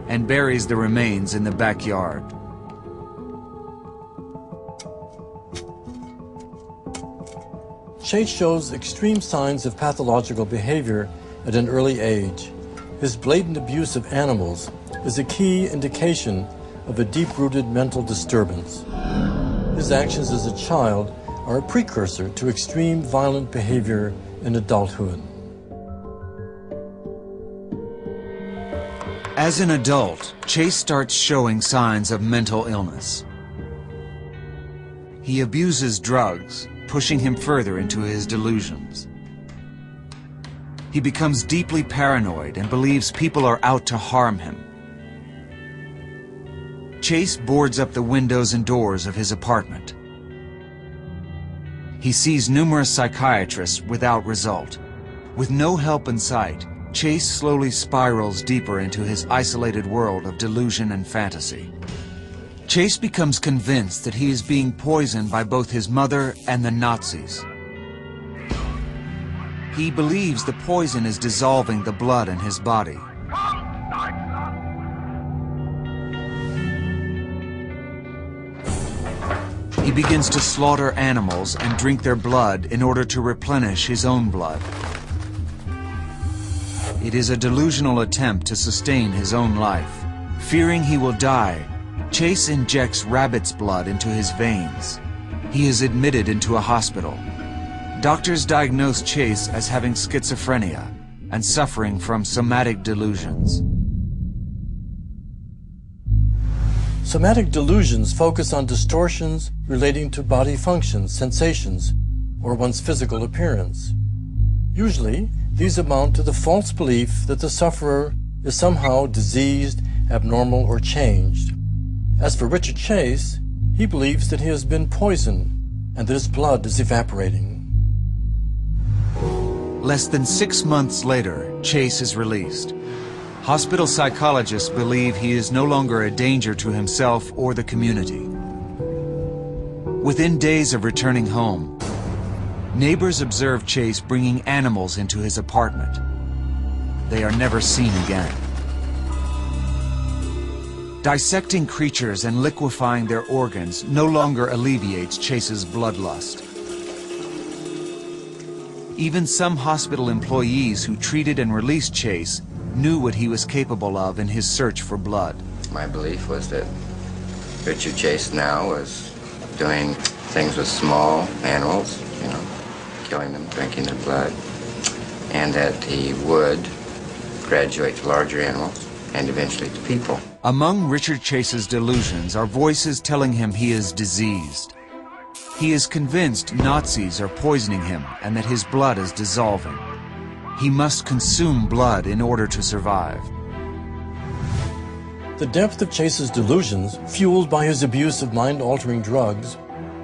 and buries the remains in the backyard. Chase shows extreme signs of pathological behavior at an early age. His blatant abuse of animals is a key indication of a deep-rooted mental disturbance. His actions as a child are a precursor to extreme violent behavior in adulthood. As an adult, Chase starts showing signs of mental illness. He abuses drugs, pushing him further into his delusions. He becomes deeply paranoid and believes people are out to harm him. Chase boards up the windows and doors of his apartment. He sees numerous psychiatrists without result. With no help in sight, Chase slowly spirals deeper into his isolated world of delusion and fantasy. Chase becomes convinced that he is being poisoned by both his mother and the Nazis. He believes the poison is dissolving the blood in his body. He begins to slaughter animals and drink their blood in order to replenish his own blood. It is a delusional attempt to sustain his own life. Fearing he will die, Chase injects rabbit's blood into his veins. He is admitted into a hospital. Doctors diagnose Chase as having schizophrenia and suffering from somatic delusions. Somatic delusions focus on distortions relating to body functions, sensations, or one's physical appearance. Usually, these amount to the false belief that the sufferer is somehow diseased, abnormal, or changed. As for Richard Chase, he believes that he has been poisoned and that his blood is evaporating. Less than 6 months later, Chase is released. Hospital psychologists believe he is no longer a danger to himself or the community. Within days of returning home, neighbors observe Chase bringing animals into his apartment. They are never seen again. Dissecting creatures and liquefying their organs no longer alleviates Chase's bloodlust. Even some hospital employees who treated and released Chase knew what he was capable of in his search for blood. My belief was that Richard Chase now was doing things with small animals, killing them, drinking their blood, and that he would graduate to larger animals and eventually to people. Among Richard Chase's delusions are voices telling him he is diseased. He is convinced Nazis are poisoning him and that his blood is dissolving. He must consume blood in order to survive. The depth of Chase's delusions, fueled by his abuse of mind-altering drugs,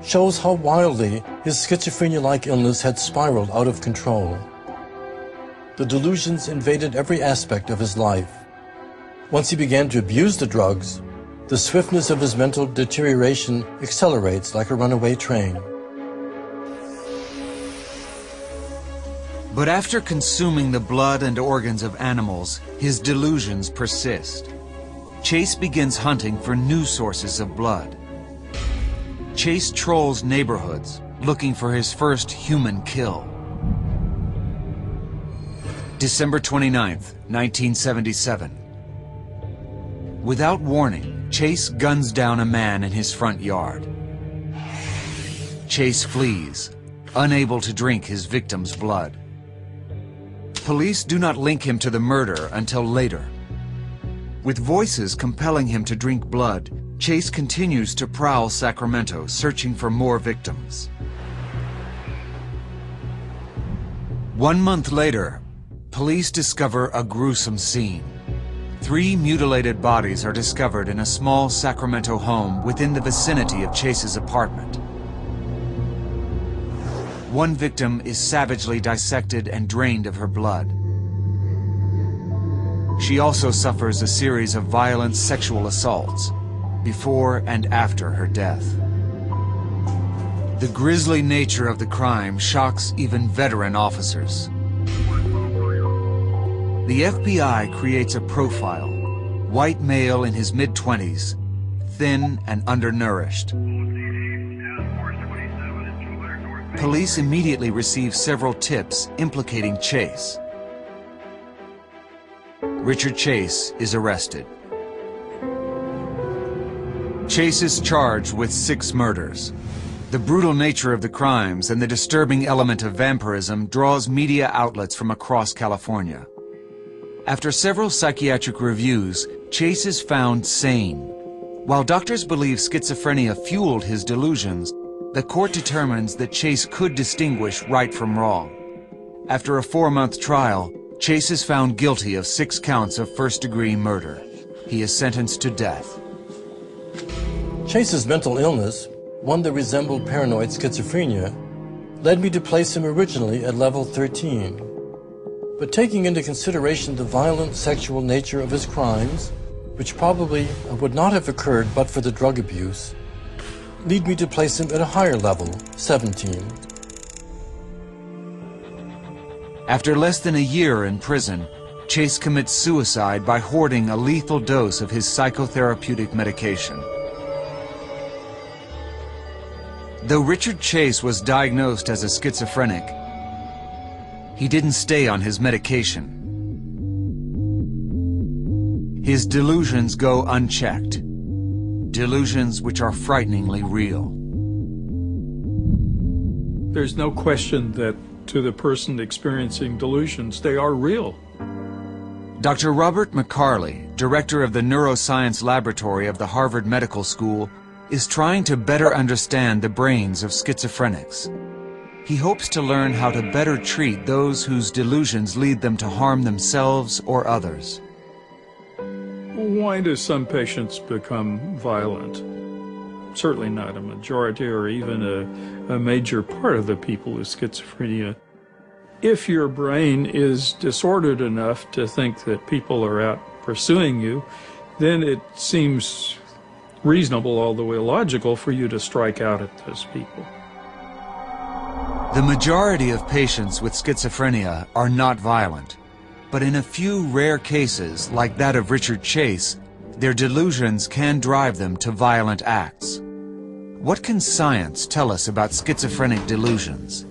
shows how wildly his schizophrenia-like illness had spiraled out of control. The delusions invaded every aspect of his life. Once he began to abuse the drugs, the swiftness of his mental deterioration accelerates like a runaway train. But after consuming the blood and organs of animals, his delusions persist. Chase begins hunting for new sources of blood. Chase trolls neighborhoods, looking for his first human kill. December 29th, 1977. Without warning, Chase guns down a man in his front yard. Chase flees, unable to drink his victim's blood. Police do not link him to the murder until later. With voices compelling him to drink blood, Chase continues to prowl Sacramento, searching for more victims. 1 month later, police discover a gruesome scene. 3 mutilated bodies are discovered in a small Sacramento home within the vicinity of Chase's apartment. One victim is savagely dissected and drained of her blood. She also suffers a series of violent sexual assaults before and after her death. The grisly nature of the crime shocks even veteran officers. The FBI creates a profile, white male in his mid-20s, thin and undernourished. Police immediately receive several tips implicating Chase. Richard Chase is arrested. Chase is charged with 6 murders. The brutal nature of the crimes and the disturbing element of vampirism draws media outlets from across California. After several psychiatric reviews, Chase is found sane. While doctors believe schizophrenia fueled his delusions, the court determines that Chase could distinguish right from wrong. After a 4-month trial, Chase is found guilty of 6 counts of first-degree murder. He is sentenced to death. Chase's mental illness, one that resembled paranoid schizophrenia, led me to place him originally at level 13. But taking into consideration the violent sexual nature of his crimes, which probably would not have occurred but for the drug abuse, lead me to place him at a higher level, 17. After less than a year in prison, Chase commits suicide by hoarding a lethal dose of his psychotherapeutic medication. Though Richard Chase was diagnosed as a schizophrenic, he didn't stay on his medication. His delusions go unchecked. Delusions which are frighteningly real. There's no question that to the person experiencing delusions, they are real. Dr. Robert McCarley, director of the Neuroscience Laboratory of the Harvard Medical School, is trying to better understand the brains of schizophrenics. He hopes to learn how to better treat those whose delusions lead them to harm themselves or others. Why do some patients become violent? Certainly not a majority or even a major part of the people with schizophrenia. If your brain is disordered enough to think that people are out pursuing you, then it seems reasonable, although illogical, for you to strike out at those people. The majority of patients with schizophrenia are not violent, but in a few rare cases, like that of Richard Chase, their delusions can drive them to violent acts. What can science tell us about schizophrenic delusions?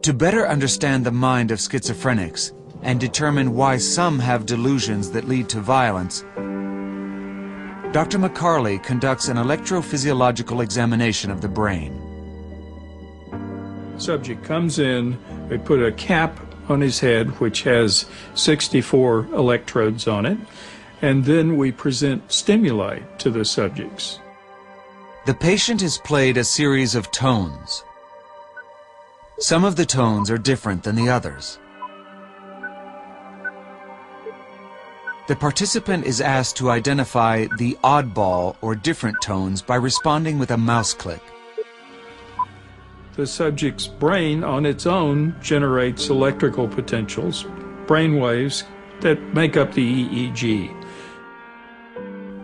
To better understand the mind of schizophrenics and determine why some have delusions that lead to violence, Dr. McCarley conducts an electrophysiological examination of the brain. Subject comes in, they put a cap on his head which has 64 electrodes on it, and then we present stimuli to the subjects. The patient is played a series of tones. Some of the tones are different than the others. The participant is asked to identify the oddball or different tones by responding with a mouse click. The subject's brain on its own generates electrical potentials, brain waves, that make up the EEG.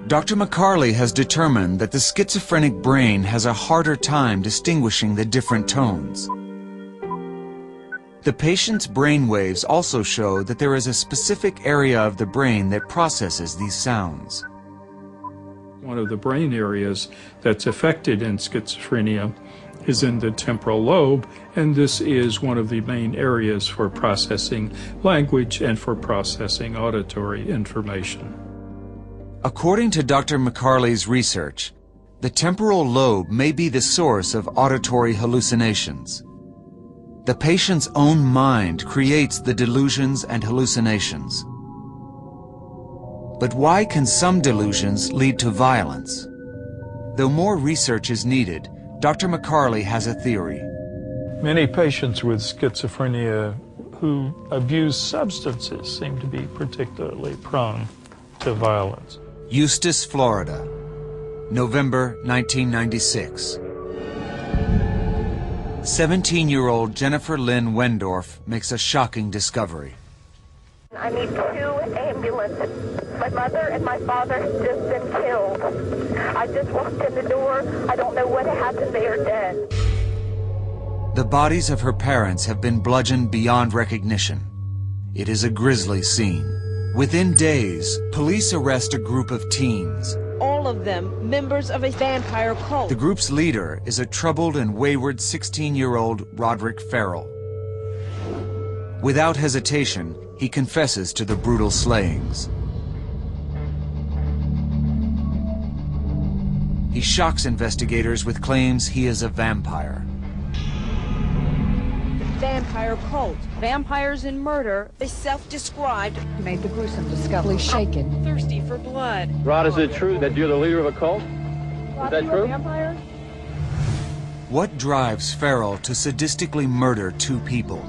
Dr. McCarley has determined that the schizophrenic brain has a harder time distinguishing the different tones. The patient's brain waves also show that there is a specific area of the brain that processes these sounds. One of the brain areas that's affected in schizophrenia is in the temporal lobe, and this is one of the main areas for processing language and for processing auditory information. According to Dr. McCarley's research, the temporal lobe may be the source of auditory hallucinations. The patient's own mind creates the delusions and hallucinations. But why can some delusions lead to violence? Though more research is needed, Dr. McCarley has a theory. Many patients with schizophrenia who abuse substances seem to be particularly prone to violence. Eustis, Florida, November 1996. 17-year-old Jennifer Lynn Wendorf makes a shocking discovery. I need 2 ambulances. My mother and my father have just been killed. I just walked in the door. I don't know what happened. They are dead. The bodies of her parents have been bludgeoned beyond recognition. It is a grisly scene. Within days, police arrest a group of teens. All of them members of a vampire cult. The group's leader is a troubled and wayward 16-year-old Roderick Farrell. Without hesitation, he confesses to the brutal slayings. He shocks investigators with claims he is a vampire. Vampire cult. Vampires and murder. They self-described. Made the gruesome discovery shaken. Thirsty for blood. Rod, is it true that you're the leader of a cult? Is that true? Vampire? What drives Farrell to sadistically murder two people?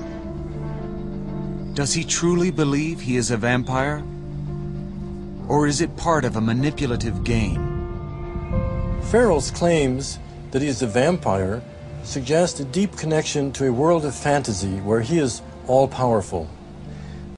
Does he truly believe he is a vampire? Or is it part of a manipulative game? Farrell's claims that he is a vampire suggest a deep connection to a world of fantasy where he is all-powerful.